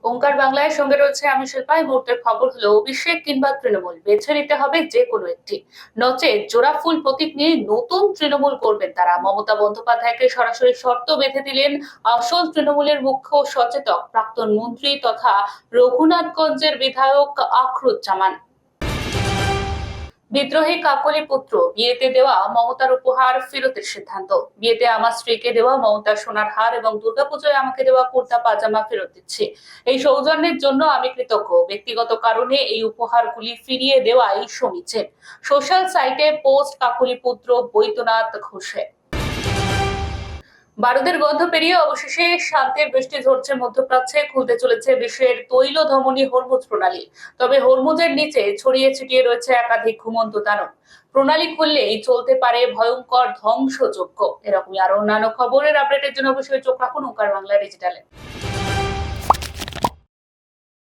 ওঙ্কার বাংলায় সঙ্গে রয়েছে আমি শিল্পা। এই মুহূর্তের খবর হলো, অভিষেক কিংবা তৃণমূল বেছে নিতে হবে যে কোনো একটি, নচেত জোড়া ফুল প্রতীক নিয়ে নতুন তৃণমূল করবেন তারা। মমতা বন্দ্যোপাধ্যায়কে সরাসরি শর্ত বেঁধে দিলেন আসল তৃণমূলের মুখ্য সচেতক, প্রাক্তন মন্ত্রী তথা রঘুনাথগঞ্জের বিধায়ক আখরুজ্জামান। বিদ্রোহী কাকলি পুত্র বিয়েতে দেওয়া মমতার উপহার ফেরতের সিদ্ধান্ত। বিয়েতে আমার স্ত্রীকে দেওয়া মমতার সোনার হার এবং দুর্গাপুজোয় আমাকে দেওয়া কুর্তা পাজামা ফেরত দিচ্ছি। এই সৌজন্যের জন্য আমি কৃতজ্ঞ। ব্যক্তিগত কারণে এই উপহারগুলি ফিরিয়ে দেওয়াই সমীচীন। সোশ্যাল সাইটে পোস্ট কাকলি পুত্র বৈদ্যনাথ ঘোষের। বারুদের গন্ধ পেরিয়ে অবশেষে শান্তির বৃষ্টি ঝরছে মধ্যপ্রাচ্যে। খুলতে চলেছে বিশ্বের তৈল ধমনী হরমুজ প্রণালী। তবে হরমুজের নিচে ছড়িয়ে ছিটিয়ে রয়েছে একাধিক ঘুমন্ত দানব। প্রণালী খুললেই চলতে পারে ভয়ঙ্কর ধ্বংসযজ্ঞ। এরকমই আরো অন্যান্য খবরের আপডেটের জন্য অবশ্যই চোখ রাখুন ওঙ্কার বাংলা ডিজিটালে।